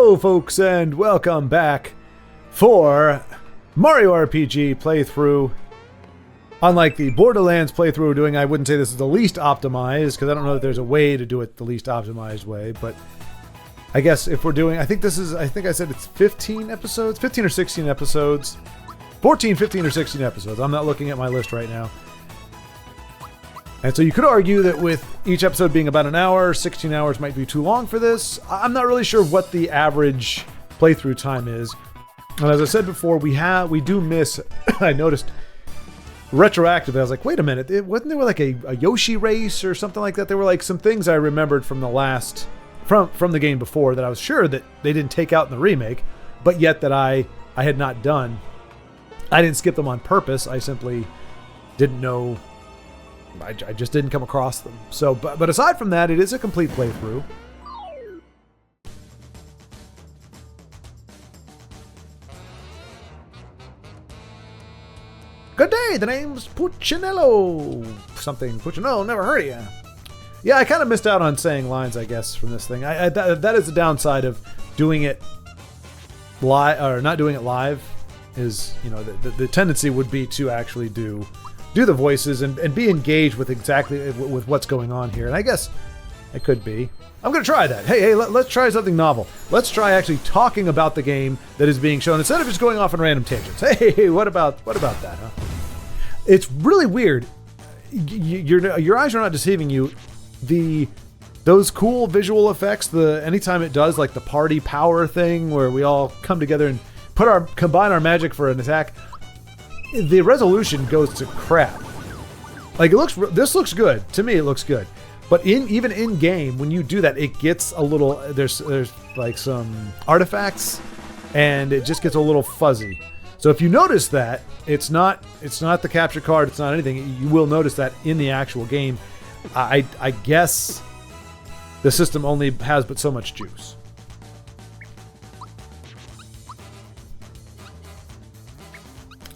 Hello, folks, and welcome back for Mario RPG playthrough. Unlike the Borderlands playthrough we're doing, I wouldn't say this is the least optimized, because I don't know that there's a way to do it the least optimized way, but I guess if we're doing, I think I said it's 15 episodes, 15 or 16 episodes, 14, 15 or 16 episodes. I'm not looking at my list right now. And so you could argue that with each episode being about an hour, 16 hours might be too long for this. I'm not really sure what the average playthrough time is. And as I said before, we do miss, I noticed retroactively, I was like, wait a minute, wasn't there like a Yoshi race or something like that? There were like some things I remembered from the last, from the game before that I was sure that they didn't take out in the remake, but yet that I had not done. I didn't skip them on purpose. I simply didn't know. I just didn't come across them. So, but aside from that, it is a complete playthrough. Good day, the name's Puccinello. Something, Puccinello, never heard of you. Yeah, I kind of missed out on saying lines, I guess, from this thing. That is the downside of doing it live, or not doing it live, is, you know, the tendency would be to actually do the voices and be engaged with exactly with what's going on here. And I guess it could be. I'm going to try that. Hey, let's try something novel. Let's try actually talking about the game that is being shown instead of just going off on random tangents. Hey, what about that, huh? It's really weird. Your eyes are not deceiving you. Those cool visual effects, anytime it does like the party power thing where we all come together and combine our magic for an attack, the resolution goes to crap. Like this looks good. To me, it looks good. But even in game, when you do that, it gets a little, there's like some artifacts and it just gets a little fuzzy. So if you notice that, it's not the capture card, it's not anything. You will notice that in the actual game. I guess the system only has but so much juice.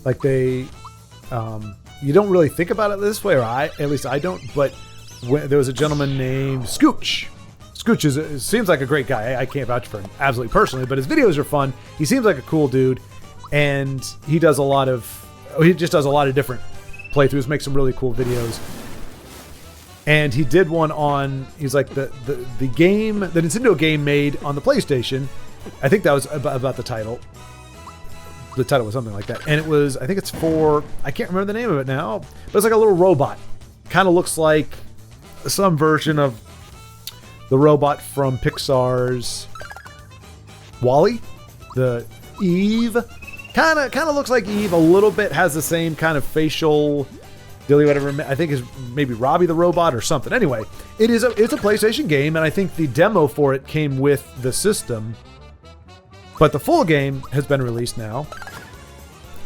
Like you don't really think about it this way, or at least I don't, but there was a gentleman named Scooch. Scooch seems like a great guy. I can't vouch for him absolutely personally, but his videos are fun. He seems like a cool dude, and he just does a lot of different playthroughs, makes some really cool videos. And he did one on, he's like the Nintendo game made on the PlayStation. I think that was about the title. The title was something like that. And it was, I think it's for, I can't remember the name of it now, but it's like a little robot. Kind of looks like some version of the robot from Pixar's WALL-E, the Eve. Kind of looks like Eve a little bit, has the same kind of facial dealy, whatever. I think is maybe Robbie the robot or something. Anyway, it's a PlayStation game, and I think the demo for it came with the system. But the full game has been released now,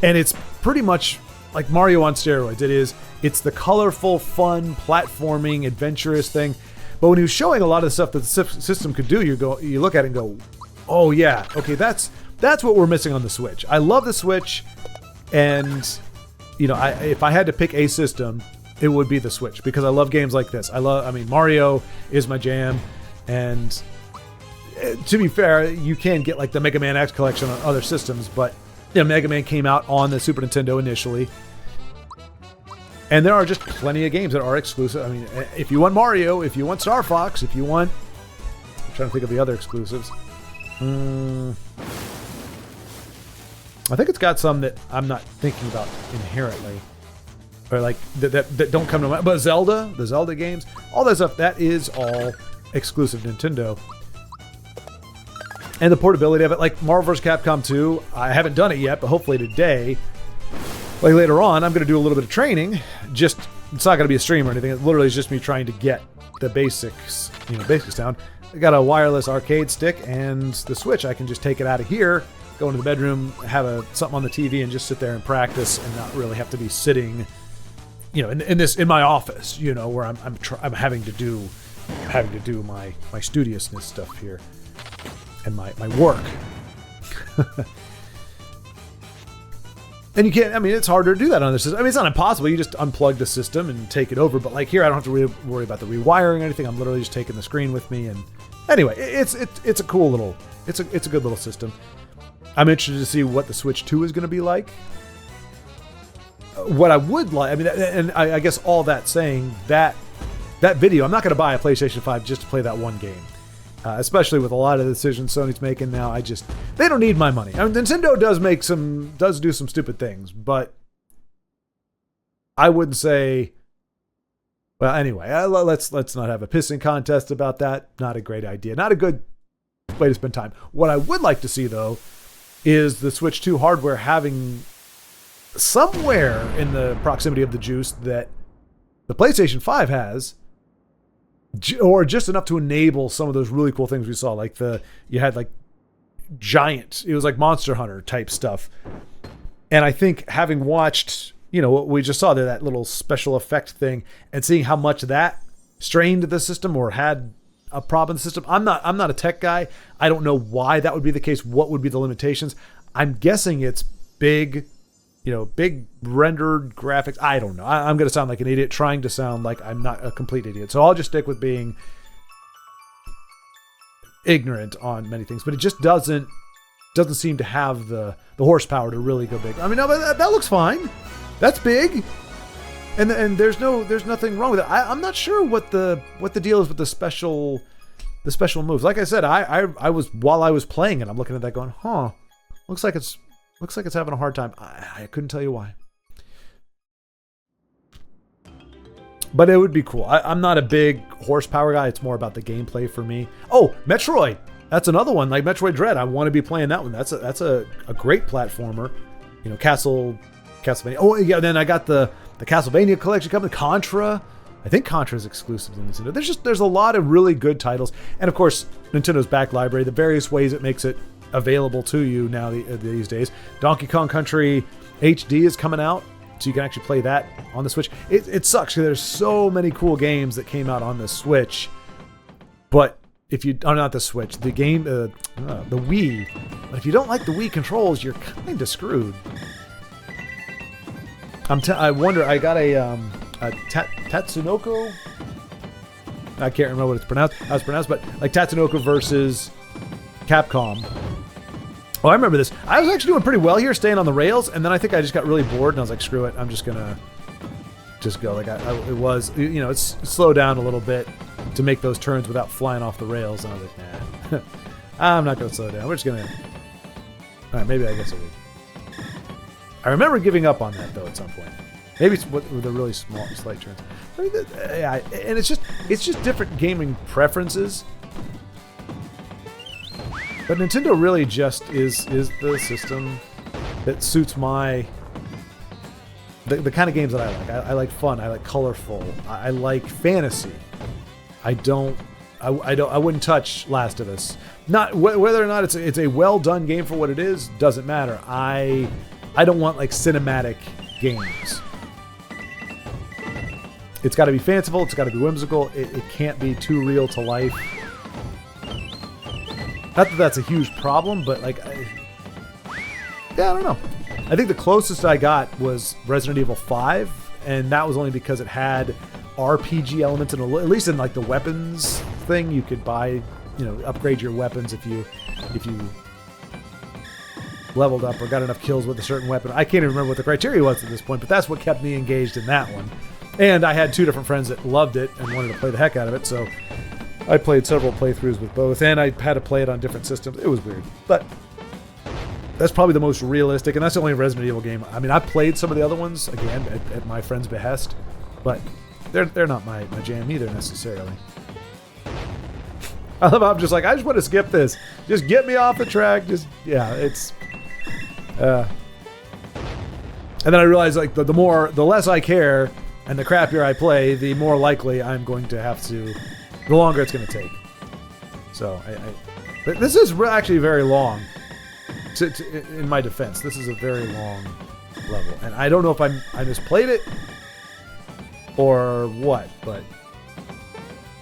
and it's pretty much like Mario on steroids. It's the colorful, fun, platforming, adventurous thing. But when he was showing a lot of the stuff that the system could do, you look at it and go, oh yeah, okay, that's what we're missing on the Switch. I love the Switch, and you know, if I had to pick a system, it would be the Switch, because I love games like this. Mario is my jam, and to be fair, you can get like the Mega Man X collection on other systems, but you know, Mega Man came out on the Super Nintendo initially. And there are just plenty of games that are exclusive. I mean, if you want Mario, if you want Star Fox, if you want... I'm trying to think of the other exclusives. I think it's got some that I'm not thinking about inherently. Or like, that don't come to mind. But Zelda, the Zelda games, all that stuff, that is all exclusive Nintendo. And the portability of it, like Marvel vs. Capcom 2, I haven't done it yet, but hopefully today, like later on, I'm going to do a little bit of training. It's not going to be a stream or anything. It literally is just me trying to get the basics down. I got a wireless arcade stick and the Switch. I can just take it out of here, go into the bedroom, have something on the TV, and just sit there and practice, and not really have to be sitting, you know, in my office, you know, where I'm having to do my studiousness stuff here. And my work. And you can't, I mean, it's harder to do that on this system. I mean, it's not impossible. You just unplug the system and take it over. But like here, I don't have to worry about the rewiring or anything. I'm literally just taking the screen with me. And anyway, it's a cool little It's a good little system. I'm interested to see what the Switch 2 is going to be like. What I would like, I mean, and I guess all that saying, that video, I'm not going to buy a PlayStation 5 just to play that one game. Especially with a lot of the decisions Sony's making now. They don't need my money. I mean, Nintendo does do some stupid things, but I wouldn't say, well, anyway, let's not have a pissing contest about that. Not a great idea. Not a good way to spend time. What I would like to see, though, is the Switch 2 hardware having somewhere in the proximity of the juice that the PlayStation 5 has, or just enough to enable some of those really cool things we saw. Like you had like giant, it was like Monster Hunter type stuff. And I think having watched, what we just saw there, that little special effect thing, and seeing how much that strained the system or had a problem in the system. I'm not a tech guy. I don't know why that would be the case. What would be the limitations? I'm guessing it's big rendered graphics. I don't know. I'm going to sound like an idiot trying to sound like I'm not a complete idiot. So I'll just stick with being ignorant on many things. But it just doesn't seem to have the horsepower to really go big. I mean, no, but that looks fine. That's big. And there's nothing wrong with it. I'm not sure what the deal is with the special moves. Like I said, I was, while I was playing it, I'm looking at that going, looks like it's having a hard time. I couldn't tell you why. But it would be cool. I'm not a big horsepower guy. It's more about the gameplay for me. Oh, Metroid. That's another one, like Metroid Dread. I want to be playing that one. That's a great platformer. Castlevania. Oh, yeah, then I got the Castlevania collection coming. Contra. I think Contra is exclusive to Nintendo. There's a lot of really good titles. And of course, Nintendo's back library, the various ways it makes it available to you now these days. Donkey Kong Country HD is coming out, so you can actually play that on the Switch. It sucks because there's so many cool games that came out on the Switch, but if you not the Switch, the game, the Wii. But if you don't like the Wii controls, you're kind of screwed. I wonder. I got a Tatsunoko. I can't remember what how it's pronounced, but like Tatsunoko versus Capcom. Oh, I remember this. I was actually doing pretty well here, staying on the rails, and then I think I just got really bored, and I was like, "Screw it! I'm just gonna just go." Like it was, it's slow down a little bit to make those turns without flying off the rails, and I was like, "Nah, I'm not gonna slow down. We're just gonna." All right, maybe I guess I would. I remember giving up on that though at some point. Maybe it's with the really slight turns. I mean, and it's just different gaming preferences. But Nintendo really just is the system that suits the kind of games that I like. I like fun. I like colorful. I like fantasy. I wouldn't touch Last of Us. Not whether or not it's a well done game for what it is doesn't matter. I don't want like cinematic games. It's got to be fanciful. It's got to be whimsical. It can't be too real to life. Not that that's a huge problem, but like, I don't know. I think the closest I got was Resident Evil 5, and that was only because it had RPG elements, and at least in like the weapons thing, you could buy, upgrade your weapons if you leveled up or got enough kills with a certain weapon. I can't even remember what the criteria was at this point, but that's what kept me engaged in that one. And I had two different friends that loved it and wanted to play the heck out of it, so I played several playthroughs with both, and I had to play it on different systems. It was weird, but that's probably the most realistic, and that's the only Resident Evil game. I mean, I played some of the other ones, again, at my friend's behest, but they're not my jam either, necessarily. I love how I'm just like, I just want to skip this. Just get me off the track. It's... and then I realized, like, the less I care and the crappier I play, the more likely I'm going to have to... The longer it's going to take. So, this is actually very long. In my defense, this is a very long level. And I don't know if I misplayed it or what, but...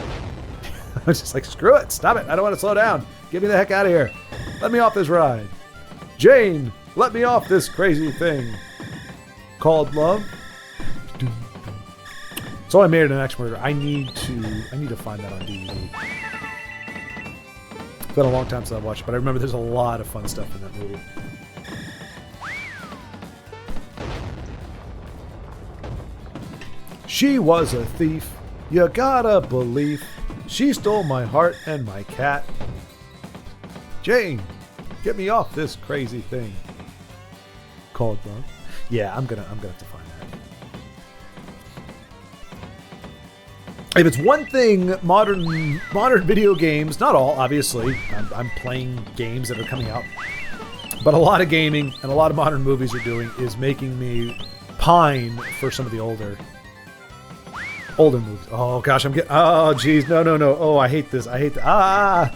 I was just like, screw it, stop it, I don't want to slow down. Get me the heck out of here. Let me off this ride. Jane, let me off this crazy thing called love. So I made it an Axe Murder. I need to find that on DVD. It's been a long time since I watched it, but I remember there's a lot of fun stuff in that movie. She was a thief, you gotta believe. She stole my heart and my cat. Jane, get me off this crazy thing called love. Yeah, I'm gonna have to find that. If it's one thing, modern video games, not all, obviously. I'm playing games that are coming out, but a lot of gaming and a lot of modern movies are doing is making me pine for some of the older movies. Oh gosh, I'm getting. Oh geez, no. Oh, I hate this. I hate that. I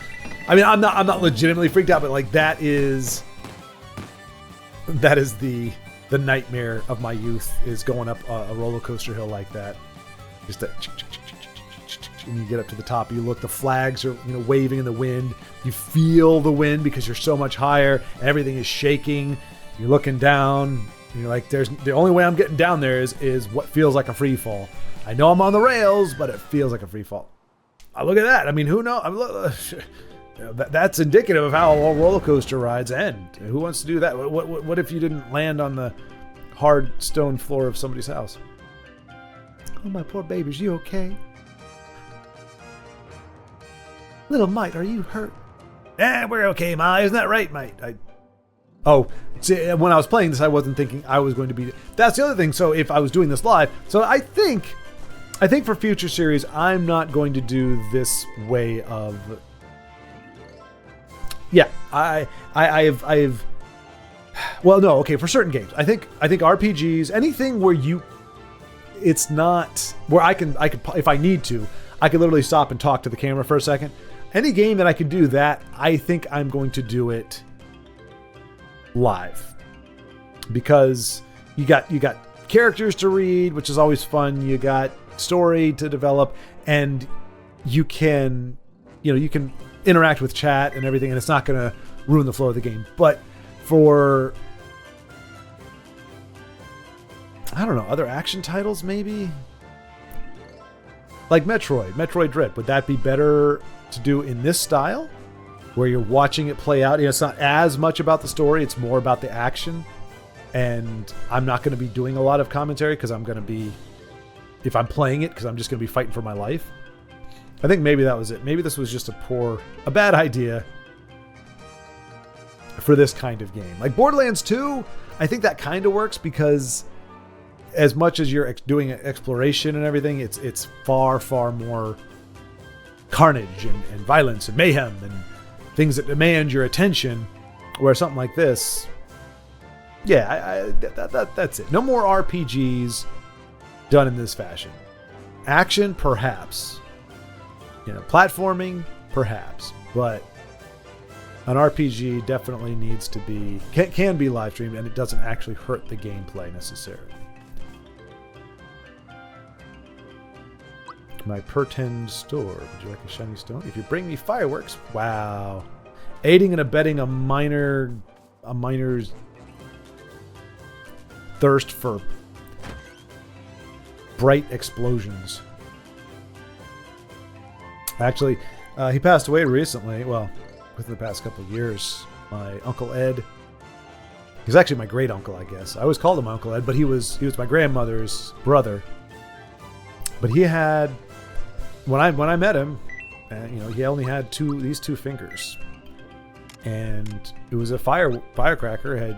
mean, I'm not legitimately freaked out, but like that is the nightmare of my youth, is going up a roller coaster hill like that. Just that, and you get up to the top, you look, the flags are waving in the wind. You feel the wind because you're so much higher. Everything is shaking. You're looking down. And you're like, there's the only way I'm getting down there is what feels like a free fall. I know I'm on the rails, but it feels like a free fall. Look at that. I mean, who knows? That's indicative of how all roller coaster rides end. Who wants to do that? What if you didn't land on the hard stone floor of somebody's house? Oh, my poor baby, is you okay? Little mite, are you hurt? We're okay, Ma. Isn't that right, mate? See, when I was playing this, I wasn't thinking I was going to be... That's the other thing. So if I was doing this live... So I think for future series, I'm not going to do this way of... Yeah, I've... Well, no, okay, for certain games. I think RPGs, anything where it's not... Where I could, if I need to, I could literally stop and talk to the camera for a second. Any game that I could do that, I think I'm going to do it live, because you got characters to read, which is always fun. You got story to develop, and you can interact with chat and everything, and it's not going to ruin the flow of the game. But for, I don't know, other action titles, maybe like Metroid Dread, would that be better to do in this style, where you're watching it play out? It's not as much about the story, it's more about the action. And I'm not going to be doing a lot of commentary, because I'm going to be, if I'm playing it, because I'm just going to be fighting for my life. I think maybe that was it. Maybe this was just a bad idea for this kind of game. Like Borderlands 2, I think that kind of works, because as much as you're doing exploration and everything, it's far, far more carnage and violence and mayhem and things that demand your attention, where something like this, yeah, that's it. No more RPGs done in this fashion. Action, perhaps. Platforming, perhaps. But an RPG definitely needs to be, can be live streamed, and it doesn't actually hurt the gameplay necessarily. My Pertend store. Would you like a shiny stone? If you bring me fireworks. Wow. Aiding and abetting a miner's thirst for bright explosions. Actually, he passed away recently. Well, within the past couple of years. My Uncle Ed. He's actually my great uncle, I guess. I always called him Uncle Ed, but he was my grandmother's brother. But he had, when I met him, he only had these two fingers, and it was a firecracker.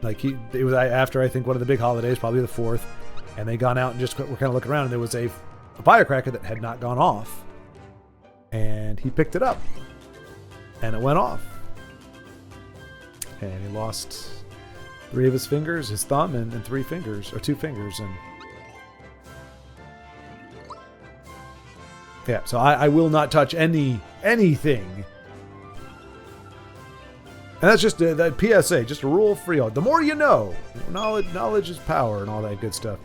It was after, I think, one of the big holidays, probably the 4th, and they gone out and just were kind of looking around, and there was a firecracker that had not gone off, and he picked it up, and it went off, and he lost 3 of his fingers, his thumb, and 2 fingers, and yeah, so I will not touch anything. And that's just that PSA, just a rule for you. The more you know. Knowledge is power and all that good stuff.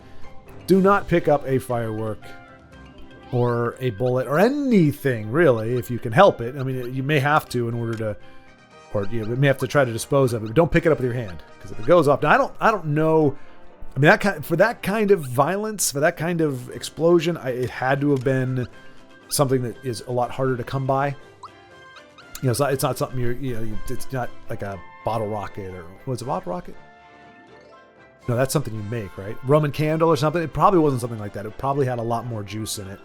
Do not pick up a firework or a bullet or anything, really, if you can help it. I mean, you may have to in order to, or you may have to try to dispose of it, but don't pick it up with your hand, because if it goes off. Now, I don't know. I mean, for that kind of violence, for that kind of explosion, it had to have been something that is a lot harder to come by. it's not something it's not like a bottle rocket or what's a bottle rocket? No, that's something you make, right? Roman candle or something. It probably wasn't something like that. It probably had a lot more juice in it.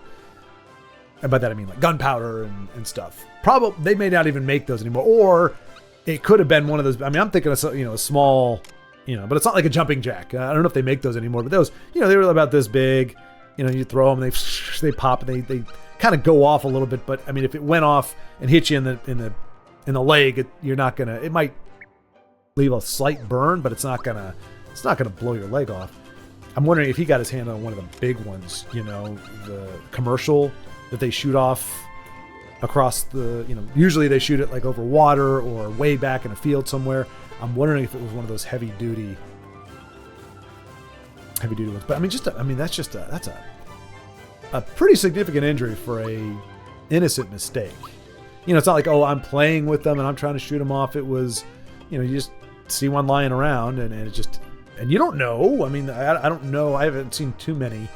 And by that I mean like gunpowder and stuff. Probably they may not even make those anymore, or it could have been one of those. I mean, I'm thinking of a small, but it's not like a jumping jack. I don't know if they make those anymore, but those, they were about this big. You throw them, they pop, and they kind of go off a little bit. But I mean, if it went off and hit you in the leg, you're not gonna. It might leave a slight burn, but it's not gonna blow your leg off. I'm wondering if he got his hand on one of the big ones, the commercial that they shoot off across the, usually they shoot it like over water or way back in a field somewhere. I'm wondering if it was one of those heavy duty ones. But I mean, that's a pretty significant injury for a innocent mistake. It's not like, oh, I'm playing with them and I'm trying to shoot them off. It was, you just see one lying around and it just, and you don't know. I mean, I don't know. I haven't seen too many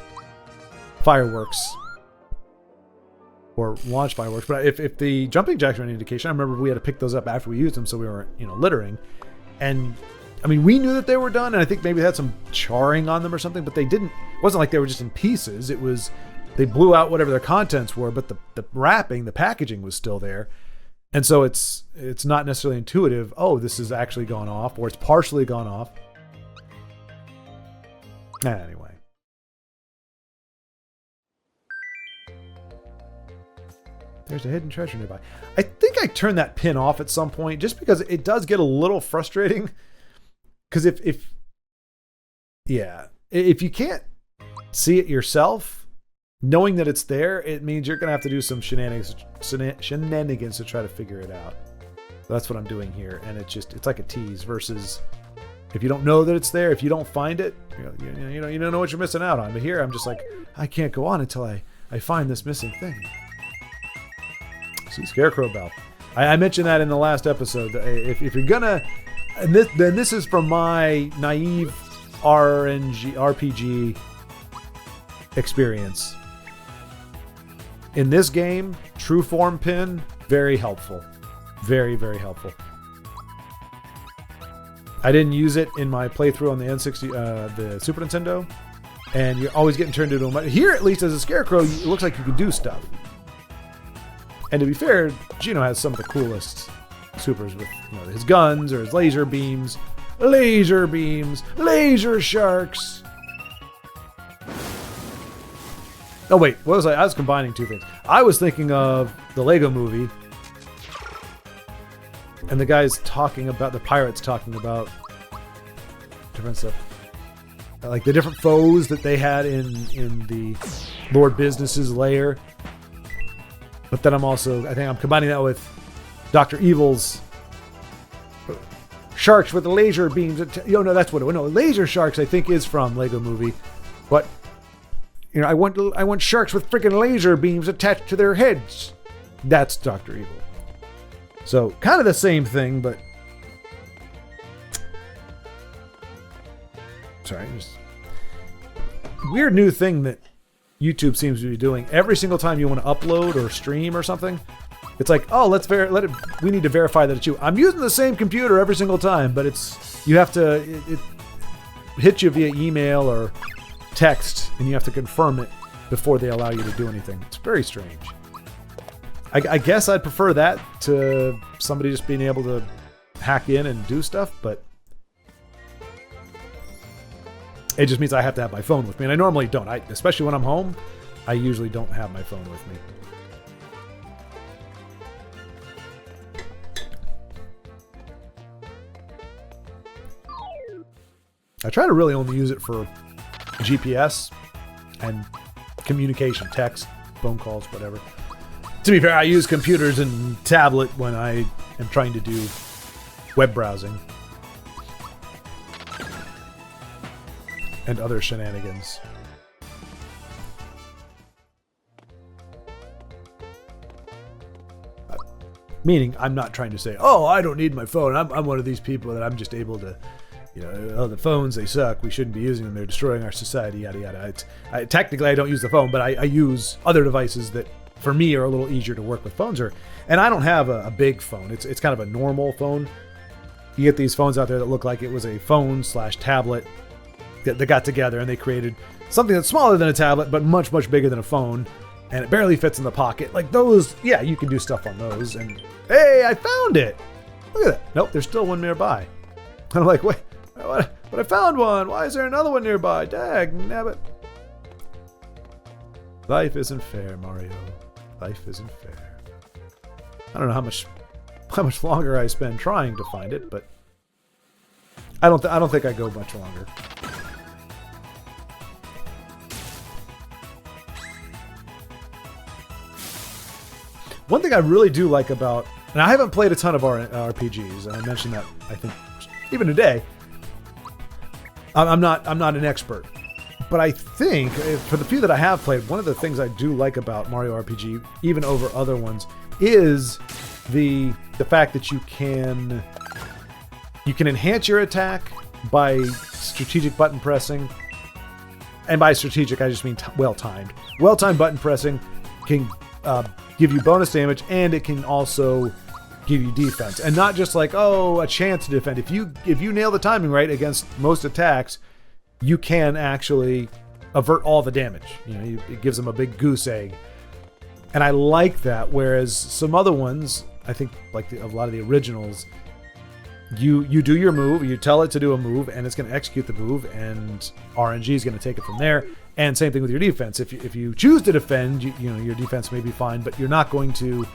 fireworks or launch fireworks, but if the jumping jacks are any indication, I remember we had to pick those up after we used them, so we weren't, littering. And I mean, we knew that they were done, and I think maybe they had some charring on them or something, but they didn't. It wasn't like they were just in pieces. It was, they blew out whatever their contents were, but the wrapping, the packaging was still there. And so it's not necessarily intuitive. Oh, this has actually gone off, or it's partially gone off. Anyway. There's a hidden treasure nearby. I think I turned that pin off at some point just because it does get a little frustrating. Because if you can't see it yourself, knowing that it's there, it means you're going to have to do some shenanigans to try to figure it out. So that's what I'm doing here. And it's like a tease versus if you don't know that it's there, if you don't find it, you don't know what you're missing out on. But here I'm just like, I can't go on until I find this missing thing. See, Scarecrow Bell. I mentioned that in the last episode. If you're gonna, then this is from my naive RPG experience. In this game, true form pin, very helpful, very, very helpful. I didn't use it in my playthrough on the N60, the Super Nintendo, and you're always getting turned into a. Here, at least as a Scarecrow, it looks like you can do stuff. And to be fair, Gino has some of the coolest supers with his guns or his laser beams, laser sharks. Oh wait, what was I? I was combining two things. I was thinking of the Lego Movie, and the pirates talking about different stuff, like the different foes that they had in the Lord Business's lair. But then I think I'm combining that with Dr. Evil's sharks with the laser beams. No, that's what it was. No, laser sharks I think is from Lego Movie. But, I want sharks with freaking laser beams attached to their heads. That's Dr. Evil. So, kind of the same thing, but... Sorry, just... Weird new thing that YouTube seems to be doing. Every single time you want to upload or stream or something, it's like, oh, we need to verify that it's you. I'm using the same computer every single time, but you have to, it hits you via email or text, and you have to confirm it before they allow you to do anything. It's very strange. I guess I'd prefer that to somebody just being able to hack in and do stuff, but it just means I have to have my phone with me, and I normally don't. Especially when I'm home, I usually don't have my phone with me. I try to really only use it for GPS and communication, text, phone calls, whatever. To be fair, I use computers and tablet when I am trying to do web browsing and other shenanigans. Meaning, I'm not trying to say, oh, I don't need my phone. I'm one of these people that I'm just able to, oh, the phones, they suck. We shouldn't be using them. They're destroying our society, yada, yada. Technically, I don't use the phone, but I use other devices that for me, are a little easier to work with phones. And I don't have a big phone. It's kind of a normal phone. You get these phones out there that look like it was a phone / tablet that got together and they created something that's smaller than a tablet, but much, much bigger than a phone. And it barely fits in the pocket. Like those, yeah, you can do stuff on those. And hey, I found it. Look at that. Nope, there's still one nearby. I'm like, wait, what? But I found one. Why is there another one nearby? Dag nabbit. Life isn't fair, Mario. Life isn't fair. I don't know how much longer I spend trying to find it, but I don't think I go much longer. One thing I really do like about, and I haven't played a ton of RPGs, and I mentioned that I think even today. I'm not an expert, but I think for the few that I have played, one of the things I do like about Mario RPG, even over other ones, is the fact that you can enhance your attack by strategic button pressing. And by strategic, I just mean well-timed. Well-timed button pressing can give you bonus damage, and it can also give you defense. And not just like, oh, a chance to defend. If you nail the timing right against most attacks, you can actually avert all the damage. You know, it gives them a big goose egg. And I like that, whereas some other ones, I think like a lot of the originals, you do your move, you tell it to do a move, and it's going to execute the move, and RNG is going to take it from there. And same thing with your defense. If you choose to defend, you know, your defense may be fine, but you're not going to.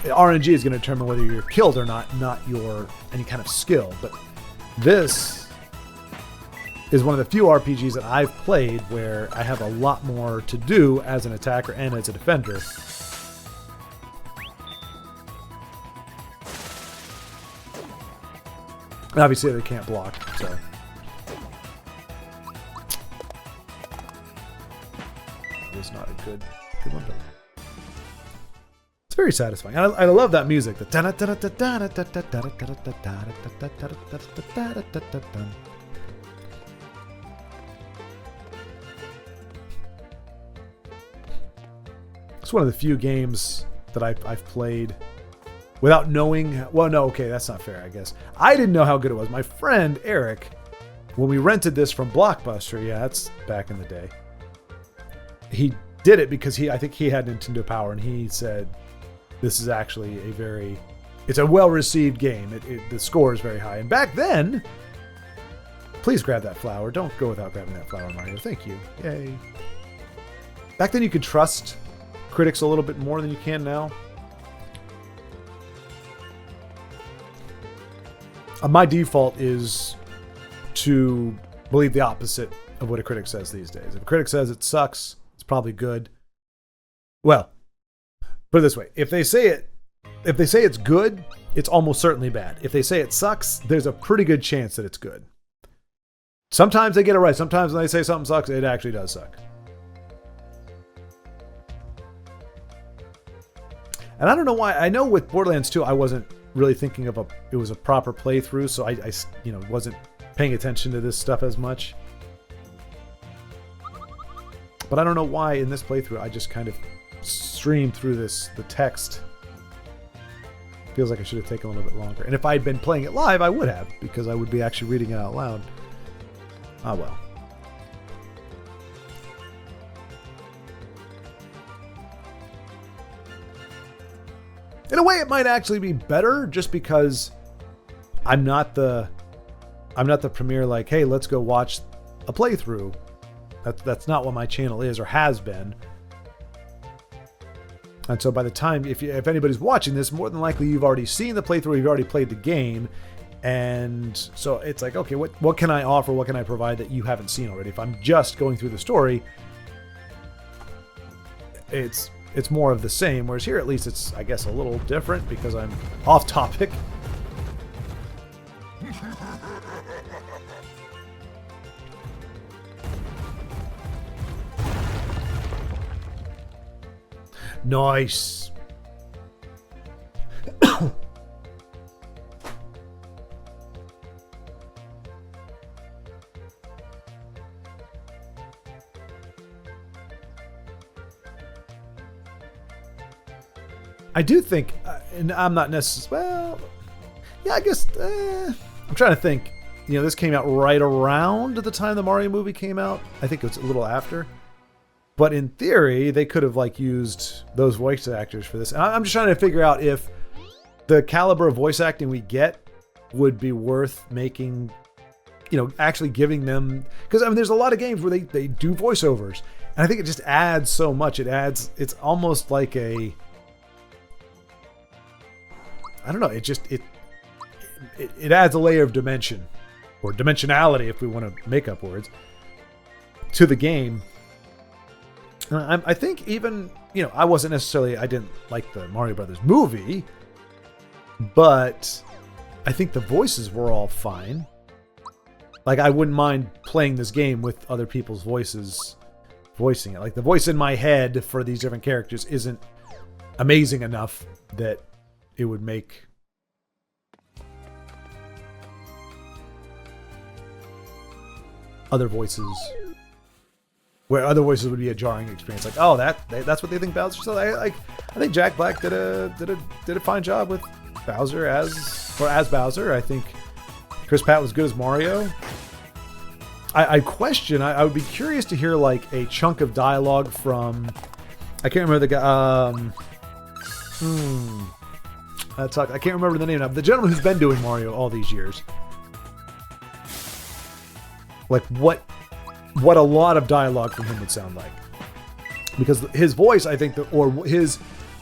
RNG is going to determine whether you're killed or not your any kind of skill. But this is one of the few RPGs that I've played where I have a lot more to do as an attacker and as a defender. And obviously they can't block, so. It was not a good one. It's very satisfying. I love that music. It's one of the few games that I've played without knowing. Well, no, okay, that's not fair, I guess. I didn't know how good it was. My friend Eric, when we rented this from Blockbuster, yeah, that's back in the day, he did it because I think he had Nintendo Power, and he said, this is actually it's a well-received game. The score is very high. And back then, please grab that flower. Don't go without grabbing that flower, Mario. Thank you. Yay. Back then you could trust critics a little bit more than you can now. My default is to believe the opposite of what a critic says these days. If a critic says it sucks, it's probably good. Well, put it this way. If they say it's good, it's almost certainly bad. If they say it sucks, there's a pretty good chance that it's good. Sometimes they get it right. Sometimes when they say something sucks, it actually does suck. And I don't know why. I know with Borderlands 2, I wasn't really thinking it was a proper playthrough, so I wasn't paying attention to this stuff as much. But I don't know why in this playthrough I just kind of streamed through the text. Feels like I should have taken a little bit longer. And if I had been playing it live, I would have, because I would be actually reading it out loud. Ah, well. In a way, it might actually be better, just because I'm not the premier, like, hey, let's go watch a playthrough. That's not what my channel is or has been. And so by the time, if anybody's watching this, more than likely you've already seen the playthrough, you've already played the game. And so it's like, okay, what can I offer? What can I provide that you haven't seen already? If I'm just going through the story, it's more of the same. Whereas here, at least it's, I guess, a little different because I'm off topic. Nice. I do think, and I'm not necessarily, well, yeah, I guess, I'm trying to think. This came out right around the time the Mario movie came out. I think it was a little after. But in theory, they could have used those voice actors for this. And I'm just trying to figure out if the caliber of voice acting we get would be worth making, actually giving them, because there's a lot of games where they do voiceovers, and I think it just adds so much. It's almost like I don't know, it adds a layer of dimension, or dimensionality if we want to make up words, to the game. I think even, I didn't like the Mario Brothers movie, but I think the voices were all fine. I wouldn't mind playing this game with other people's voices voicing it. The voice in my head for these different characters isn't amazing enough that it would make other voices, where other voices would be a jarring experience. That's what they think Bowser. So I think Jack Black did a fine job with Bowser as Bowser. I think Chris Pratt was good as Mario. I would be curious to hear a chunk of dialogue from, I can't remember the guy. I can't remember the name now. The gentleman who's been doing Mario all these years. What a lot of dialogue from him would sound like, because his voice, I think, the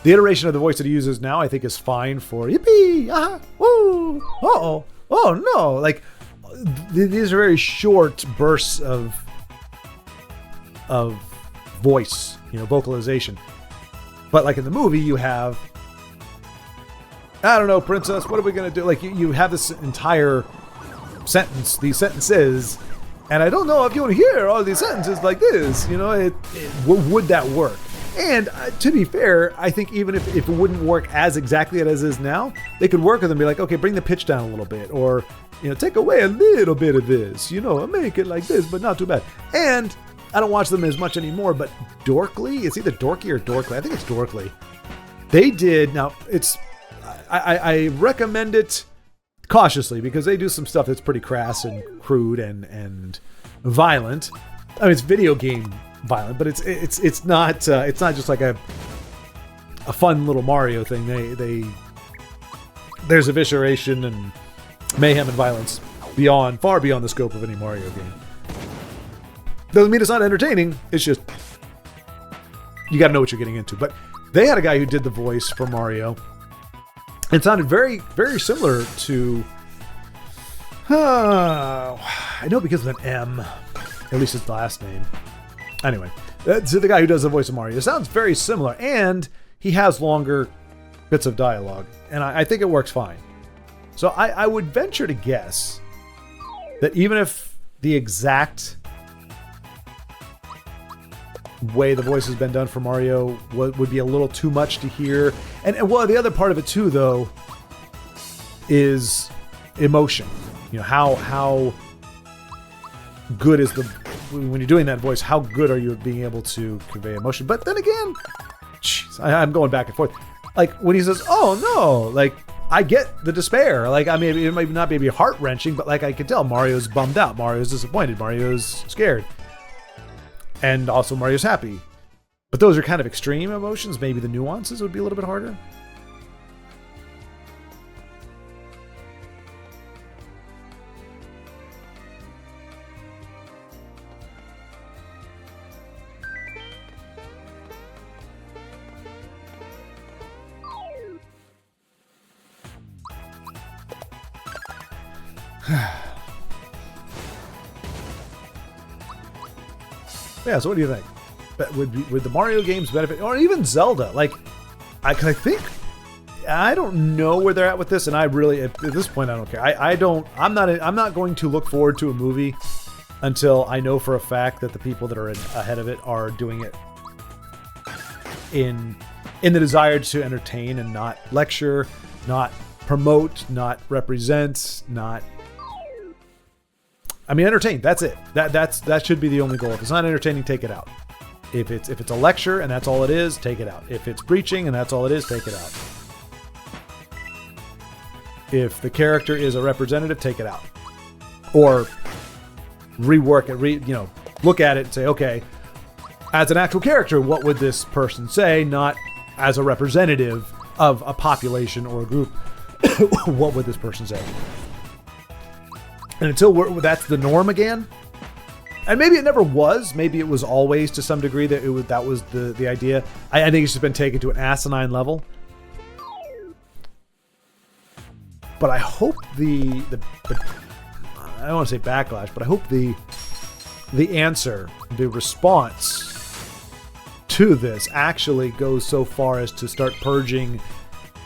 iteration of the voice that he uses now, I think, is fine for yippee, woo, oh no, these are very short bursts of voice, vocalization. But in the movie, you have, I don't know, princess, what are we gonna do? You have this entire sentence, these sentences. And I don't know if you want to hear all these sentences like this. Would that work? And to be fair, I think even if it wouldn't work as exactly as it is now, they could work with them and be like, okay, bring the pitch down a little bit. Or, take away a little bit of this. Make it like this, but not too bad. And I don't watch them as much anymore, but Dorkly, it's either Dorky or Dorkly. I think it's Dorkly. They did, now, I recommend it cautiously, because they do some stuff that's pretty crass and crude and violent. It's video game violent, but it's not just a fun little Mario thing. There's evisceration and mayhem and violence far beyond the scope of any Mario game. Doesn't mean it's not entertaining. It's just you got to know what you're getting into. But they had a guy who did the voice for Mario. It sounded very, very similar to, I know because of an M, at least his last name. Anyway, that's the guy who does the voice of Mario. It sounds very similar, and he has longer bits of dialogue, and I think it works fine. So I would venture to guess that even if the exact way the voice has been done for Mario would be a little too much to hear. And the other part of it too, though, is emotion. How good is when you're doing that voice, how good are you at being able to convey emotion? But then again, I'm going back and forth. When he says, oh no, I get the despair. It might not be heart-wrenching, but I can tell Mario's bummed out. Mario's disappointed. Mario's scared. And also Mario's happy. But those are kind of extreme emotions. Maybe the nuances would be a little bit harder. Yeah, so what do you think? Would the Mario games benefit, or even Zelda? I think, I don't know where they're at with this, and I really, at this point, I don't care. I'm not going to look forward to a movie until I know for a fact that the people that are ahead of it are doing it in the desire to entertain and not lecture, not promote, not represent, not. Entertain. That's it. That should be the only goal. If it's not entertaining, take it out. If it's a lecture and that's all it is, take it out. If it's preaching and that's all it is, take it out. If the character is a representative, take it out. Or rework it, look at it and say, okay, as an actual character, what would this person say? Not as a representative of a population or a group, what would this person say? And until that's the norm again, and maybe it never was, maybe it was always to some degree that that was the idea. I think it's just been taken to an asinine level. But I hope the I don't want to say backlash, but I hope the answer, the response to this actually goes so far as to start purging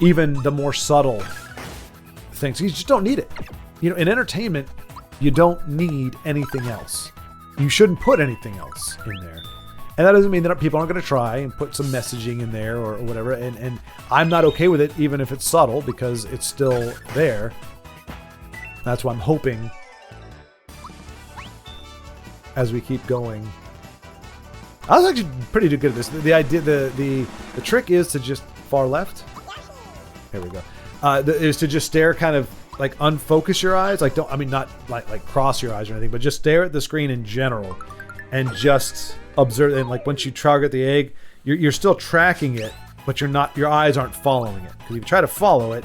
even the more subtle things. You just don't need it. In entertainment, you don't need anything else. You shouldn't put anything else in there. And that doesn't mean that people aren't going to try and put some messaging in there or whatever. And I'm not okay with it, even if it's subtle, because it's still there. That's why I'm hoping, as we keep going. I was actually pretty good at this. The idea, the trick is to just far left. There we go. Is to just stare, kind of like unfocus your eyes. Like not like cross your eyes or anything, but just stare at the screen in general, and just observe. And like once you target the egg, you're still tracking it, but you're not. Your eyes aren't following it. Because if you try to follow it,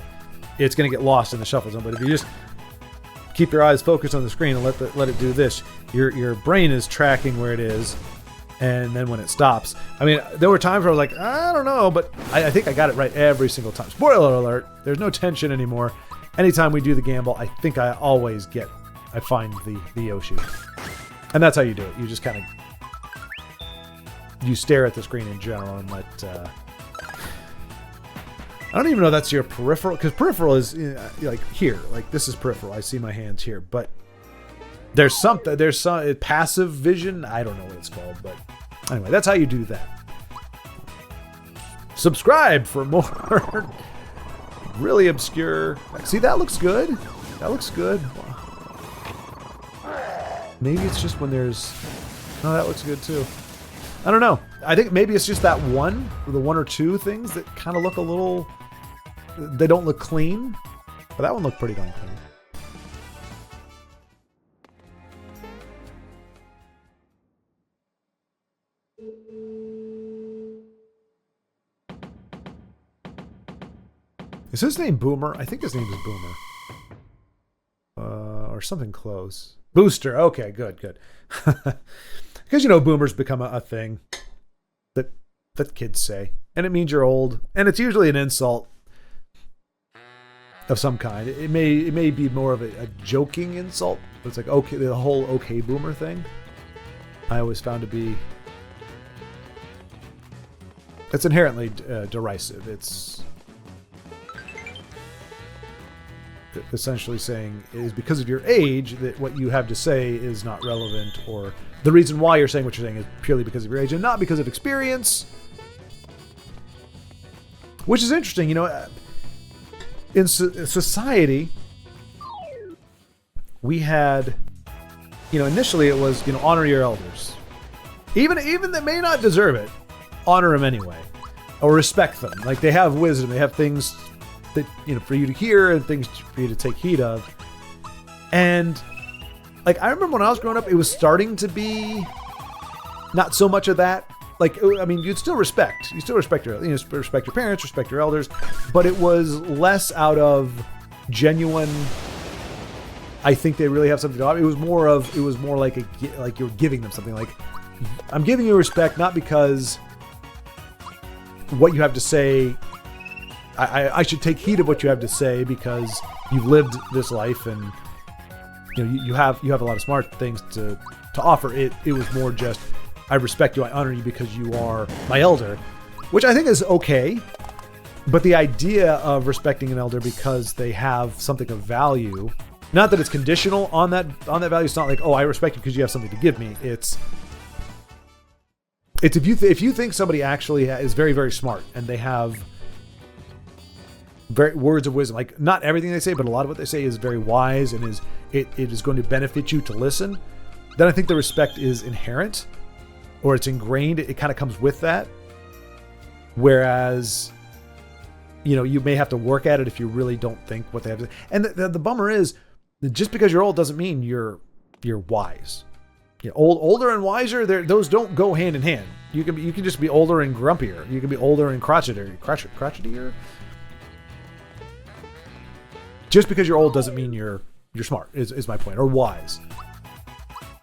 it's going to get lost in the shuffle zone. But if you just keep your eyes focused on the screen and let it do this, your brain is tracking where it is. And then when it stops, there were times where I was like, I don't know, but I think I got it right every single time. Spoiler alert, there's no tension anymore. Anytime we do the gamble, I think I find the Yoshi. And that's how you do it. You just kind of, you stare at the screen in general and let, I don't even know if that's your peripheral, because peripheral is like here, like this is peripheral. I see my hands here, but there's some passive vision. I don't know what it's called, but anyway, that's how you do that. Subscribe for more really obscure. See, that looks good. That looks good. Maybe it's just when there's. Oh, that looks good too. I don't know. I think maybe it's just that the one or two things that kind of look a little. They don't look clean, but that one looked pretty darn clean. Is his name Boomer? I think his name is Boomer. Or something close. Booster. Okay, good. Because, boomers become a thing that kids say. And it means you're old. And it's usually an insult of some kind. It may be more of a joking insult. But it's like, okay, the whole okay boomer thing. I always found to be... It's inherently derisive. It's... essentially saying it is because of your age that what you have to say is not relevant, or the reason why you're saying what you're saying is purely because of your age and not because of experience. Which is interesting, in society, we had, initially it was, honor your elders. Even that may not deserve it, honor them anyway. Or respect them. Like, they have wisdom, they have things that, for you to hear and things for you to take heed of. And like, I remember when I was growing up, it was starting to be not so much of that. Like, you'd still respect. You still respect your, respect your parents, respect your elders, but it was less out of genuine. I think they really have something to offer. It was more like you're giving them something. Like, I'm giving you respect not because what you have to say. I should take heed of what you have to say because you've lived this life and you have a lot of smart things to offer. It was more just, I respect you, I honor you because you are my elder, which I think is okay. But the idea of respecting an elder because they have something of value, not that it's conditional on that value. It's not like, oh, I respect you because you have something to give me. It's if you think somebody actually is very, very smart and they have very words of wisdom, like not everything they say, but a lot of what they say is very wise and it is going to benefit you to listen, then I think the respect is inherent. or it's ingrained. It kind of comes with that. Whereas, you know, you may have to work at it if you really don't think what they have to. And the bummer is, just because you're old doesn't mean you're wise. You know, older and wiser, those don't go hand in hand. You can just be older and grumpier. You can be older and crotchetier. Just because you're old doesn't mean you're smart. Is my point, or wise.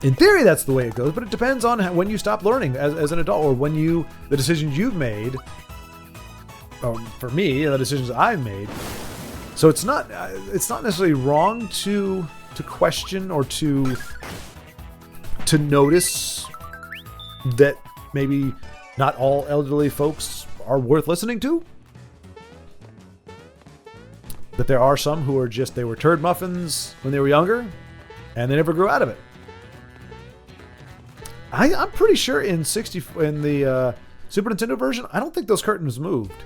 In theory, that's the way it goes, but it depends on when you stop learning as an adult, or when the decisions you've made. For me, the decisions I've made. So it's not necessarily wrong to question or to notice that maybe not all elderly folks are worth listening to. That there are some who are they were turd muffins when they were younger, and they never grew out of it. I'm pretty sure in the Super Nintendo version, I don't think those curtains moved.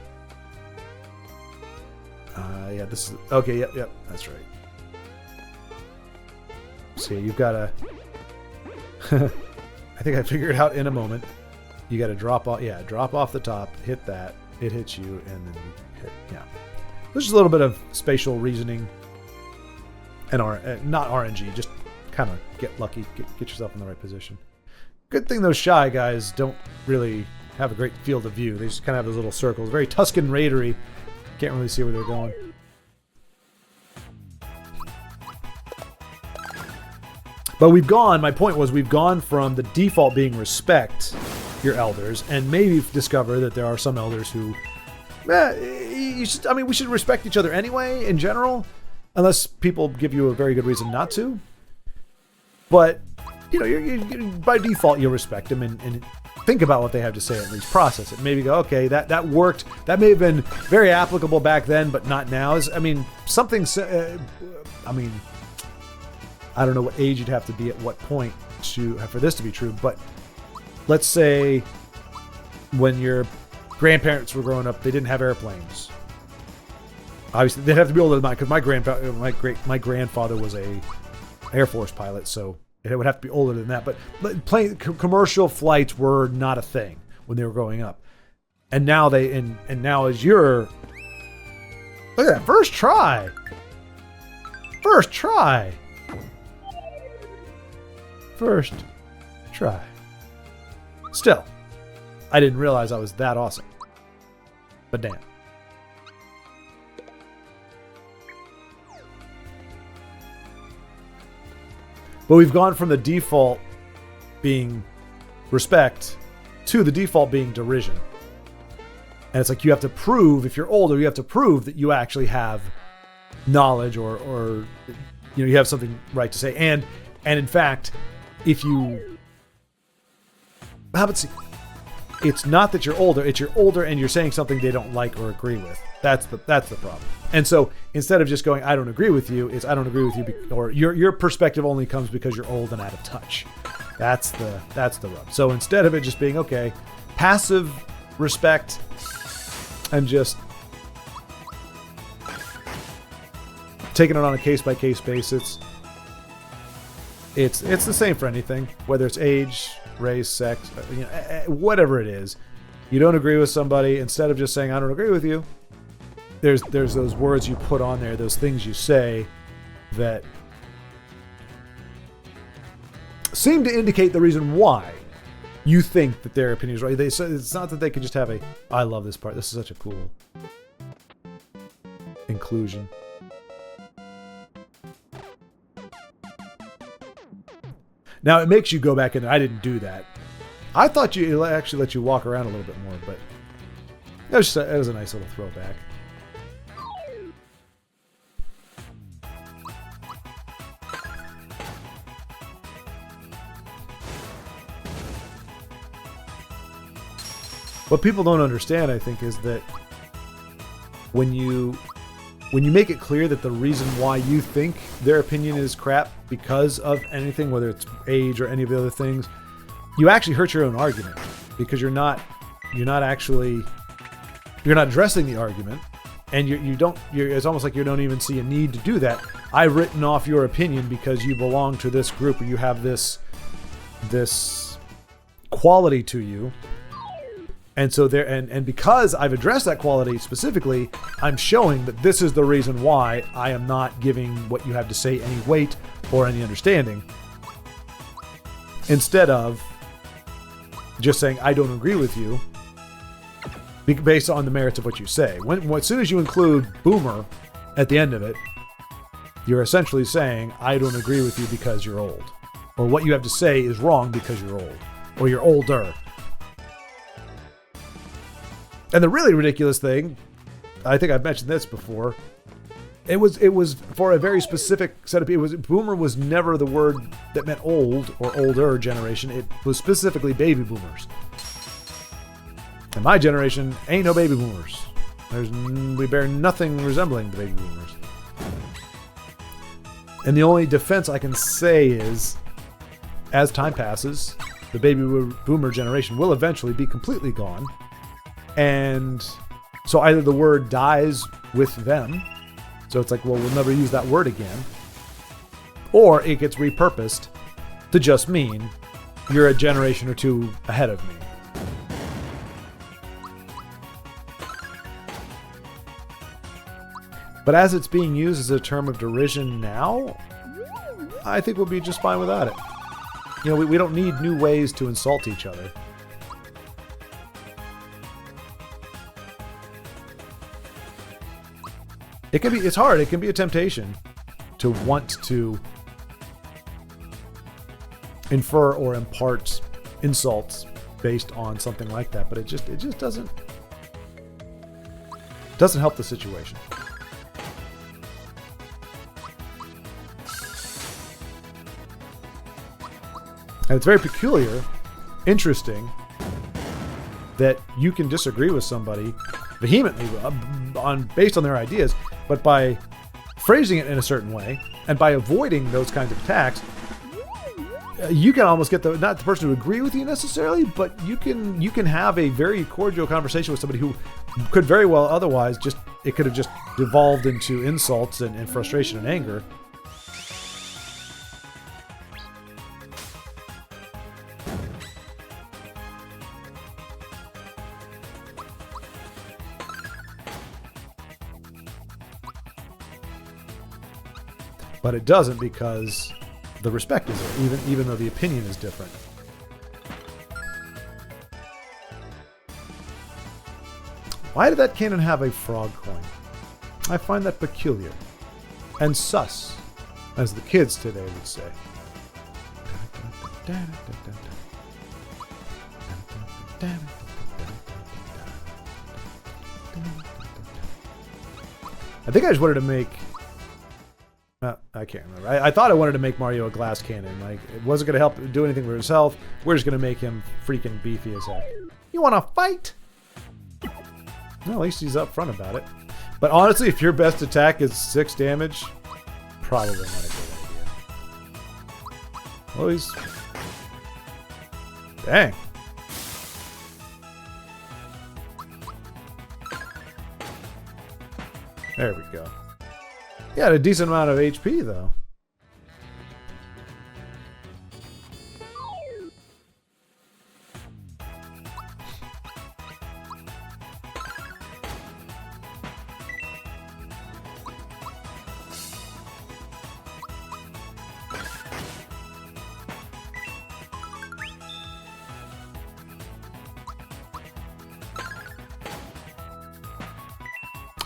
Yeah, this is okay. Yep, that's right. See, you've got to. I think I figured it out in a moment. You got to drop off. Yeah, drop off the top, hit that, it hits you, and then you hit. Yeah, there's just a little bit of spatial reasoning, and not RNG. Just kind of get lucky, get yourself in the right position. Good thing those shy guys don't really have a great field of view. They just kind of have those little circles, very Tusken Raidery. Can't really see where they're going. But my point was we've gone from the default being respect your elders, and maybe discover that there are some elders who, we should respect each other anyway, in general, unless people give you a very good reason not to. But, you know, by default, you respect them and think about what they have to say, at least process it. Maybe go, okay, that worked. That may have been very applicable back then, but not now. I don't know what age you'd have to be at what point for this to be true, but let's say when your grandparents were growing up, they didn't have airplanes. Obviously, they'd have to be older than mine, because my grandfather was a Air Force pilot, so it would have to be older than that. But commercial flights were not a thing when they were growing up, and now now as you're, look at that first try. Still, I didn't realize I was that awesome. But damn. But we've gone from the default being respect to the default being derision. And it's like you have to prove, if you're older, you have to prove that you actually have knowledge or you have something right to say. And in fact, it's not that you're older, it's you're older and you're saying something they don't like or agree with. That's the problem. And so instead of just going, I don't agree with you, it's I don't agree with you, or your perspective only comes because you're old and out of touch. That's the rub. So instead of it just being, okay, passive respect and just taking it on a case-by-case basis, it's the same for anything, whether it's age, race, sex, whatever it is. You don't agree with somebody, instead of just saying I don't agree with you, there's those words you put on there, those things you say that seem to indicate the reason why you think that their opinion is right. It's not that they could just have I love this part. This is such a cool inclusion. Now it makes you go back in there. I didn't do that. I thought it actually let you walk around a little bit more, but it was a nice little throwback. What people don't understand, I think, is that when you make it clear that the reason why you think their opinion is crap because of anything, whether it's age or any of the other things, you actually hurt your own argument, because you're not addressing the argument, and it's almost like you don't even see a need to do that. I've written off your opinion because you belong to this group, or you have this quality to you. And so there, and because I've addressed that quality specifically, I'm showing that this is the reason why I am not giving what you have to say any weight or any understanding. Instead of just saying, I don't agree with you based on the merits of what you say. As soon as you include boomer at the end of it, you're essentially saying, I don't agree with you because you're old. Or what you have to say is wrong because you're old. Or you're older. And the really ridiculous thing, I think I've mentioned this before, it was for a very specific set of people. Boomer was never the word that meant old or older generation. It was specifically baby boomers. And my generation ain't no baby boomers. We bear nothing resembling the baby boomers. And the only defense I can say is, as time passes, the baby boomer generation will eventually be completely gone. And so either the word dies with them, so it's like, well, we'll never use that word again, or it gets repurposed to just mean you're a generation or two ahead of me. But as it's being used as a term of derision now, I think we'll be just fine without it. You know, we don't need new ways to insult each other. It's hard. It can be a temptation to want to infer or impart insults based on something like that, but it just doesn't help the situation. And it's very peculiar, interesting, that you can disagree with somebody vehemently based on their ideas, but by phrasing it in a certain way and by avoiding those kinds of attacks, you can almost get not the person to agree with you necessarily, but you can have a very cordial conversation with somebody who could very well otherwise it could have just devolved into insults and frustration and anger. But it doesn't because the respect is there, even though the opinion is different. Why did that cannon have a frog coin? I find that peculiar. And sus, as the kids today would say. I think I just wanted to make... I can't remember. I thought I wanted to make Mario a glass cannon. Like, it wasn't going to help do anything for himself. We're just going to make him freaking beefy as heck. You want to fight? Well, at least he's upfront about it. But honestly, if your best attack is 6 damage, probably not a good idea. Oh, he's... Dang. There we go. He had a decent amount of HP, though.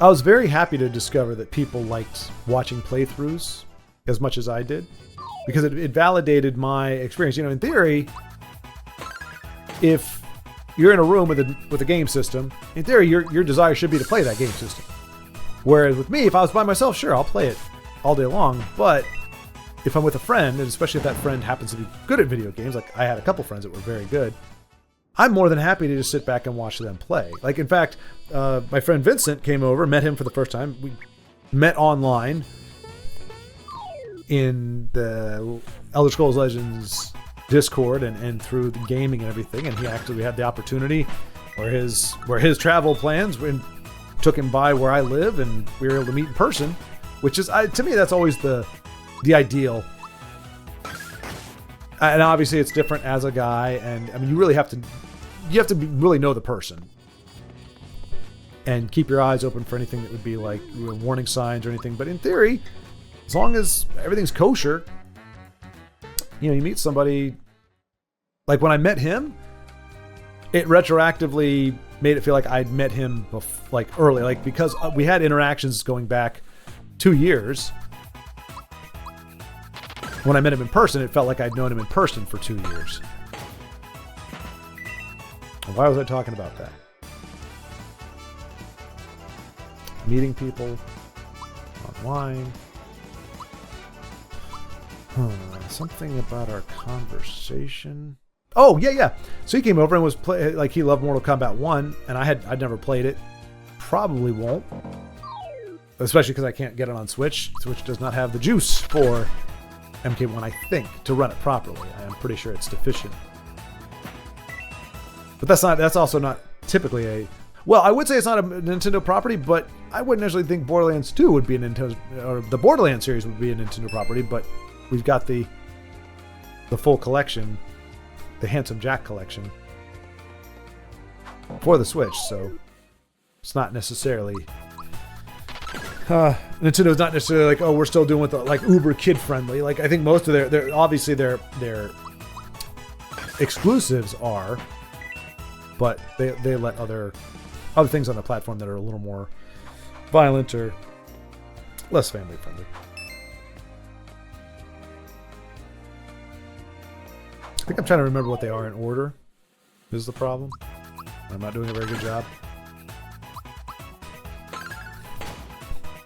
I was very happy to discover that people liked watching playthroughs as much as I did, because it validated my experience. You know, in theory, if you're in a room with a game system, in theory, your desire should be to play that game system. Whereas with me, if I was by myself, sure, I'll play it all day long. But if I'm with a friend, and especially if that friend happens to be good at video games, like I had a couple friends that were very good, I'm more than happy to just sit back and watch them play. Like, in fact, my friend Vincent came over, met him for the first time. We met online in the Elder Scrolls Legends Discord and through the gaming and everything. And we had the opportunity where his travel plans took him by where I live, and we were able to meet in person, which is, to me, that's always the ideal. And obviously it's different as a guy, and I mean, you have to really know the person and keep your eyes open for anything that would be like warning signs or anything. But in theory, as long as everything's kosher, you meet somebody. Like when I met him, it retroactively made it feel like I'd met him early, like because we had interactions going back 2 years. When I met him in person, it felt like I'd known him in person for 2 years. Why was I talking about that? Meeting people online. Something about our conversation. Oh, yeah. So he came over and was he loved Mortal Kombat 1, and I'd never played it. Probably won't. Especially because I can't get it on Switch. Switch does not have the juice for MK1, I think, to run it properly. I'm pretty sure it's deficient. But that's also not typically well, I would say it's not a Nintendo property, but I wouldn't necessarily think Borderlands 2 would be a Nintendo, or the Borderlands series would be a Nintendo property, but we've got the full collection, the Handsome Jack collection for the Switch, so it's not necessarily Nintendo's not necessarily like, oh, we're still doing with like uber kid friendly. Like I think most of their obviously their exclusives are, but they let other things on the platform that are a little more violent or less family friendly. I think I'm trying to remember what they are in order. This is the problem. I'm not doing a very good job.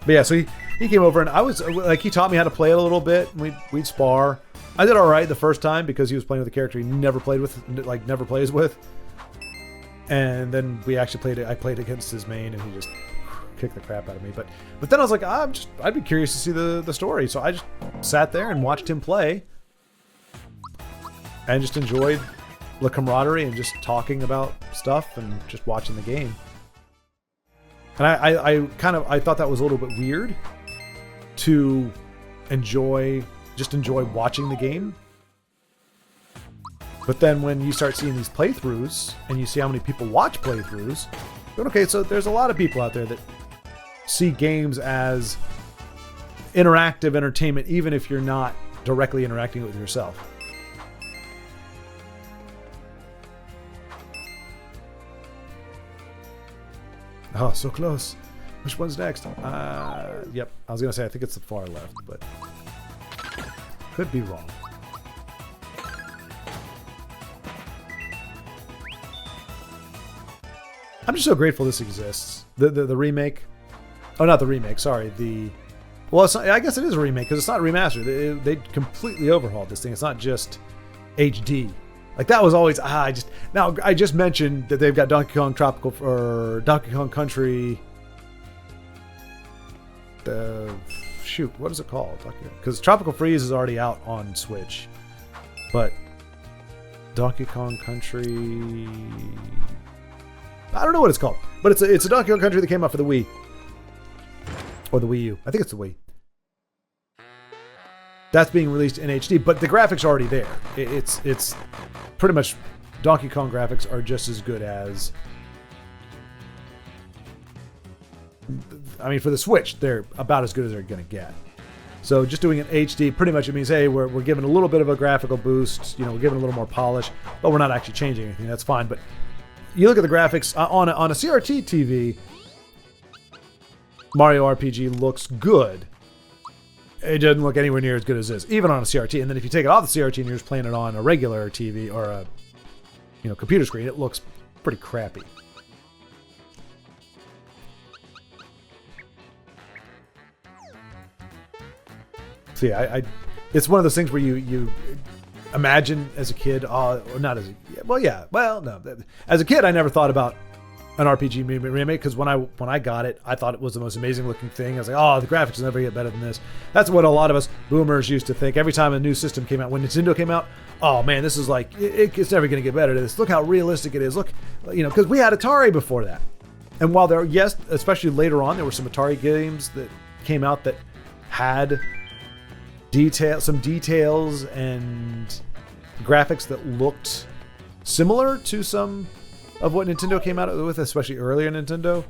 But yeah, so he came over and I was like, he taught me how to play it a little bit. And we'd spar. I did all right the first time because he was playing with a character he never played with, like never plays with. And then we actually played it. I played against his main, and he just kicked the crap out of me. But then I was like, I'd be curious to see the story. So I just sat there and watched him play, and just enjoyed the camaraderie and just talking about stuff and just watching the game. And I thought that was a little bit weird to enjoy watching the game. But then when you start seeing these playthroughs and you see how many people watch playthroughs, then okay, so there's a lot of people out there that see games as interactive entertainment, even if you're not directly interacting with yourself. Oh, so close. Which one's next? Yep. I was going to say, I think it's the far left, but could be wrong. I'm just so grateful this exists. The remake. Oh, not the remake. Sorry. Well, it's not, I guess it is a remake because it's not remastered. They completely overhauled this thing. It's not just HD. Like that was always I just mentioned that they've got Donkey Kong Tropical or Donkey Kong Country. What is it called? Because Tropical Freeze is already out on Switch, but Donkey Kong Country. I don't know what it's called, but it's a Donkey Kong Country that came out for the Wii or the Wii U. I think it's the Wii. That's being released in HD, but the graphics are already there. It's pretty much Donkey Kong graphics are just as good as. I mean, for the Switch, they're about as good as they're going to get. So just doing an HD, pretty much it means, hey, we're giving a little bit of a graphical boost. We're giving a little more polish, but we're not actually changing anything. That's fine. But you look at the graphics on a CRT TV, Mario RPG looks good. It doesn't look anywhere near as good as this, even on a CRT. And then if you take it off the CRT and you're just playing it on a regular TV or a computer screen, it looks pretty crappy. So yeah, it's one of those things where you imagine as a kid, as a kid I never thought about an RPG remake because when I got it, I thought it was the most amazing looking thing. I was like, oh, the graphics will never get better than this. That's what a lot of us boomers used to think. Every time a new system came out, when Nintendo came out, oh man, this is like it's never going to get better than this. Look how realistic it is. Look, because we had Atari before that, and while especially later on, there were some Atari games that came out that had some details and graphics that looked similar to some of what Nintendo came out with, especially earlier Nintendo.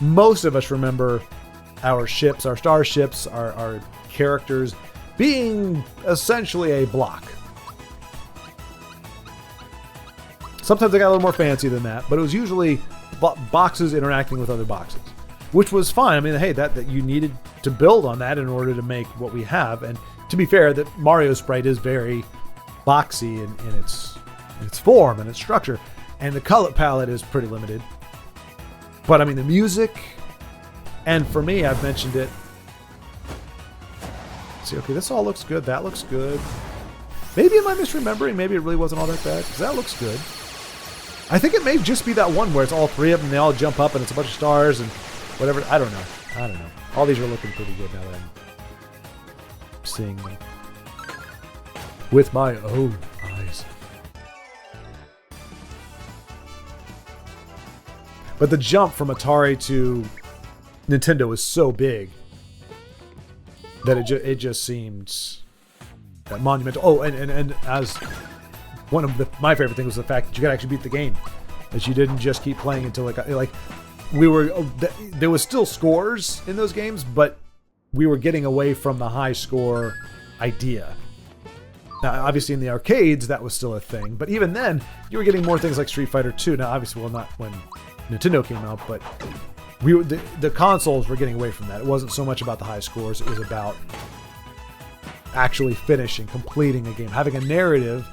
Most of us remember our ships, our starships, our characters being essentially a block. Sometimes they got a little more fancy than that, but it was usually boxes interacting with other boxes, which was fine. I mean, hey, that you needed to build on that in order to make what we have. And to be fair, that Mario sprite is very boxy in its form and its structure, and the color palette is pretty limited. But I mean, the music, and for me, I've mentioned it. See, okay, this all looks good. That looks good. Maybe am I misremembering? Maybe it really wasn't all that bad, because that looks good. I think it may just be that one where it's all three of them, and they all jump up, and it's a bunch of stars and whatever. I don't know. All these are looking pretty good now that I'm seeing them with my own eyes. But the jump from Atari to Nintendo was so big that it just seemed monumental. Oh, and as one of my favorite things was the fact that you could actually beat the game, that you didn't just keep playing until there was still scores in those games, but we were getting away from the high score idea. Now, obviously in the arcades that was still a thing, but even then you were getting more things like Street Fighter 2. Now, obviously, well, not when Nintendo came out, but the consoles were getting away from that. It wasn't so much about the high scores; it was about actually finishing, completing a game, having a narrative,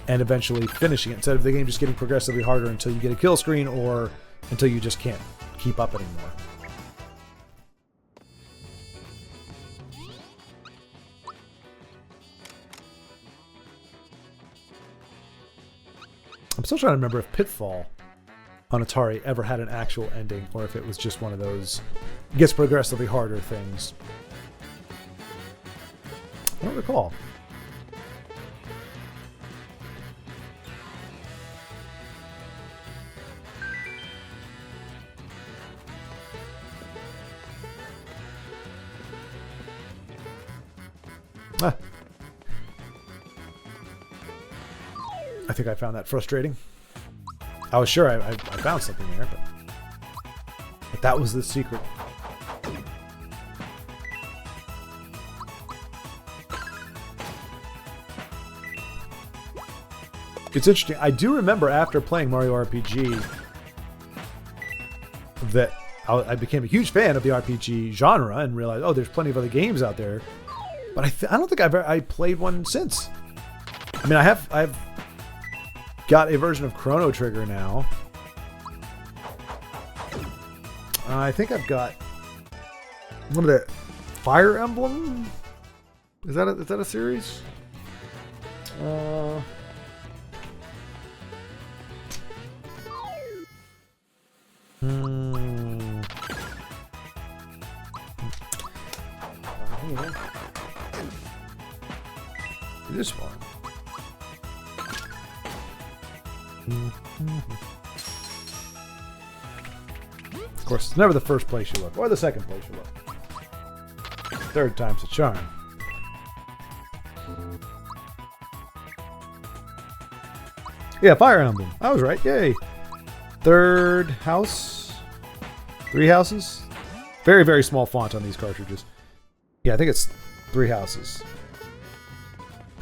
and eventually finishing it, instead of the game just getting progressively harder until you get a kill screen or until you just can't keep up anymore. I'm still trying to remember if Pitfall on Atari ever had an actual ending, or if it was just one of those gets progressively harder things. I don't recall. I think I found that frustrating. I was sure I found something there, but that was the secret. It's interesting. I do remember after playing Mario RPG that I became a huge fan of the RPG genre and realized, oh, there's plenty of other games out there. But I don't think I played one since. I mean, I've got a version of Chrono Trigger now. I think I've got one of the Fire Emblem. Is that a series? This one. Of course, it's never the first place you look, or the second place you look. Third time's a charm. Yeah, Fire Emblem. I was right. Yay. Third house. 3 houses. Very, very small font on these cartridges. Yeah, I think it's 3 houses.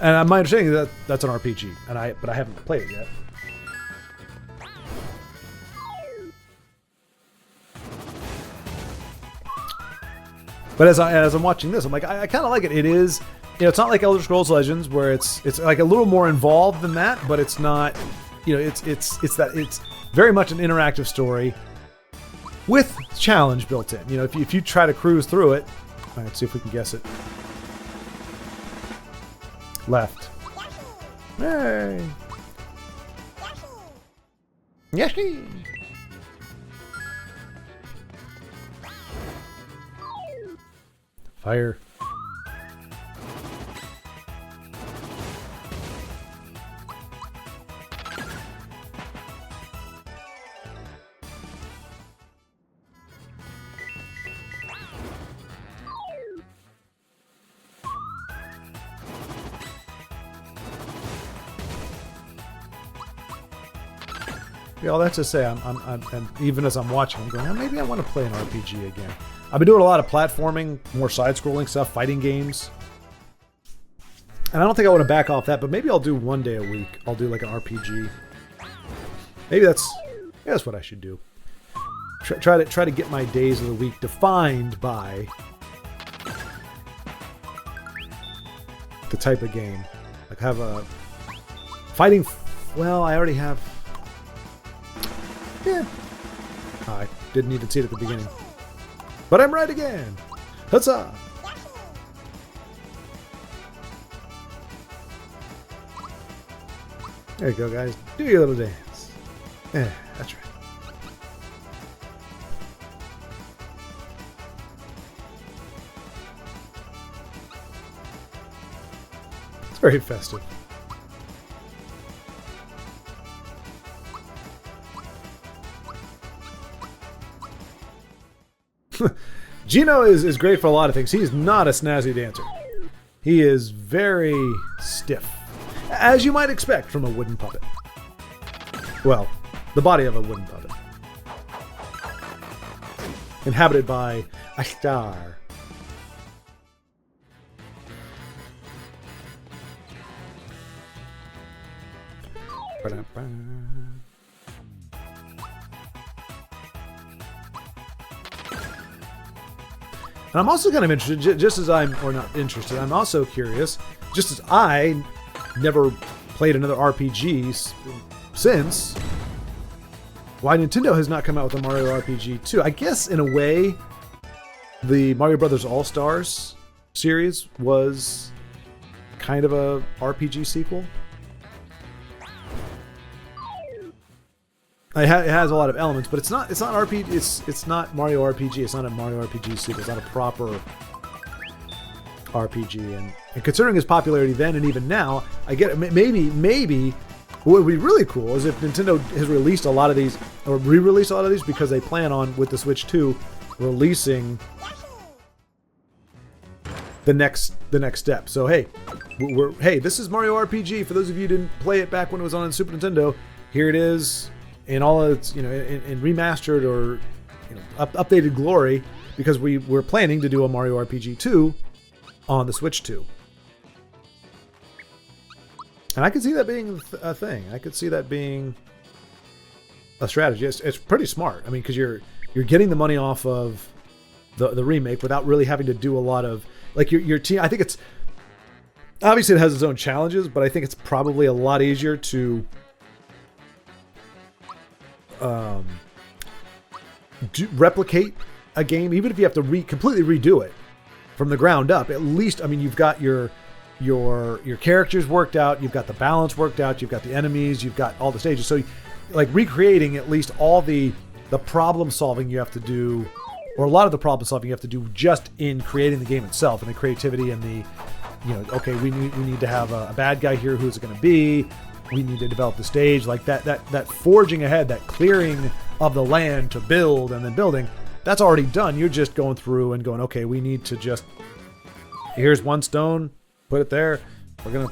And my understanding is that that's an RPG, but I haven't played it yet. But as I'm watching this, I'm like, I kind of like it. It is, it's not like Elder Scrolls Legends where it's like a little more involved than that, but it's not, it's very much an interactive story with challenge built in. If you try to cruise through it, all right, let's see if we can guess it. Left. Hey. Yoshi. Fire. Yeah, all that's to say, and even as I'm watching, I'm going, oh, maybe I want to play an RPG again. I've been doing a lot of platforming, more side-scrolling stuff, fighting games. And I don't think I want to back off that, but maybe I'll do one day a week. I'll do like an RPG. Maybe that's what I should do. Try to get my days of the week defined by the type of game. Like have a fighting. Well, I already have. Yeah. I didn't even see it at the beginning. But I'm right again. Huzzah! There you go, guys. Do your little dance. Yeah, that's right. It's very festive. Gino is great for a lot of things. He is not a snazzy dancer. He is very stiff, as you might expect from a wooden puppet. Well, the body of a wooden puppet. Inhabited by a star. And I'm also kind of interested, just as I'm also curious, just as I never played another RPG since, why Nintendo has not come out with a Mario RPG 2. I guess, in a way, the Mario Brothers All-Stars series was kind of a RPG sequel. It has a lot of elements, but it's not RPG. It's not Mario RPG. It's not a Mario RPG sequel. It's not a proper RPG. And considering his popularity then and even now, I get it. Maybe what would be really cool is if Nintendo has released a lot of these or re-released a lot of these because they plan on, with the Switch 2, releasing the next step. So hey, this is Mario RPG. For those of you who didn't play it back when it was on Super Nintendo, here it is. In all its, in remastered or updated glory, because we're planning to do a Mario RPG 2 on the Switch 2. And I could see that being a thing. I could see that being a strategy. It's pretty smart. I mean, because you're getting the money off of the remake without really having to do a lot of, like, your team. I think it's, obviously it has its own challenges, but I think it's probably a lot easier to replicate a game, even if you have to completely redo it from the ground up. At least, I mean, you've got your characters worked out, you've got the balance worked out, you've got the enemies, you've got all the stages. So, like, recreating at least all the problem solving you have to do, or a lot of the problem solving you have to do just in creating the game itself, and the creativity and the, okay, we need to have a bad guy here. Who's it going to be? We need to develop the stage, like that forging ahead, that clearing of the land to build and then building. That's already done. You're just going through and going, okay, we need to just, here's one stone, put it there. We're gonna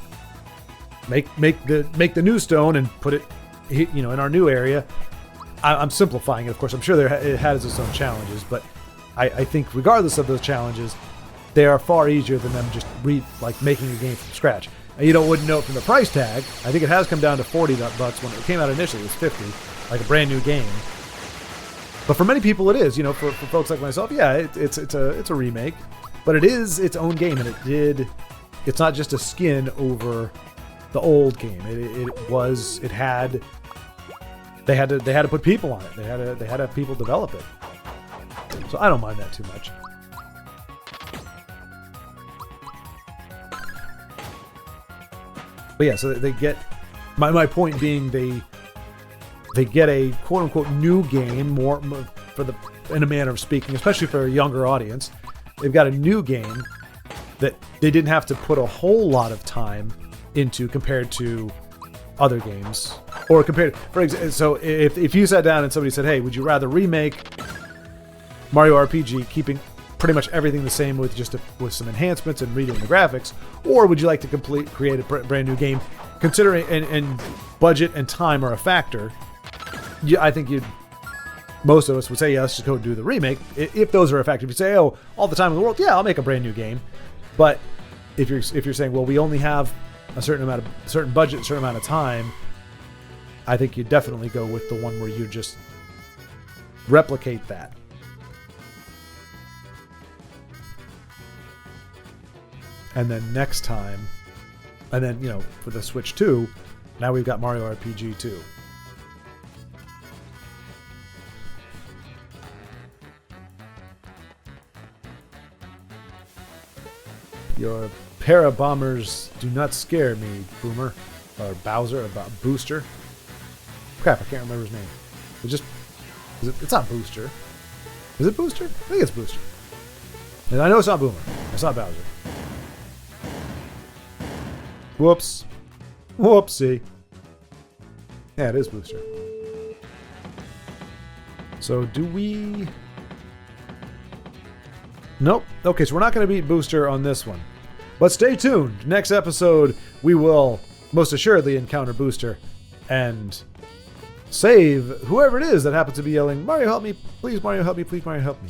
make the new stone and put it, in our new area. I'm simplifying it, of course. I'm sure it has its own challenges, but I think regardless of those challenges, they are far easier than them just making a game from scratch. You wouldn't know it from the price tag. I think it has come down to $40 when it came out initially. It was $50, like a brand new game. But for many people, it is. For folks like myself, yeah, it's a remake, but it is its own game, and it's not just a skin over the old game. They had to put people on it. They had to have people develop it. So I don't mind that too much. But yeah, so they get, my point being, they get a quote unquote new game, more in a manner of speaking, especially for a younger audience. They've got a new game that they didn't have to put a whole lot of time into compared to other games, or for example, so if you sat down and somebody said, hey, would you rather remake Mario RPG, keeping pretty much everything the same with some enhancements and redoing the graphics, or would you like to create a brand new game, considering and budget and time are a factor, yeah, I think most of us would say, yeah, let's just go do the remake. If those are effective, you say, oh, all the time in the world, yeah, I'll make a brand new game. But if you're saying, well, we only have a certain budget, a certain amount of time, I think you definitely go with the one where you just replicate that. And then next time, and then, you know, for the Switch 2, now we've got Mario RPG 2. Your para-bombers do not scare me, Boomer. Or Bowser, or Booster. Crap, I can't remember his name. It's not Booster. Is it Booster? I think it's Booster. And I know it's not Boomer. It's not Bowser. Whoops. Whoopsie. Yeah, it is Booster. So do we... Nope. Okay, so we're not going to beat Booster on this one. But stay tuned. Next episode, we will most assuredly encounter Booster and save whoever it is that happens to be yelling, Mario, help me. Please, Mario, help me. Please, Mario, help me.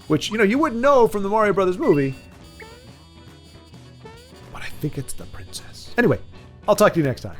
Which, you know, you wouldn't know from the Mario Brothers movie. But I think it's the princess. Anyway, I'll talk to you next time.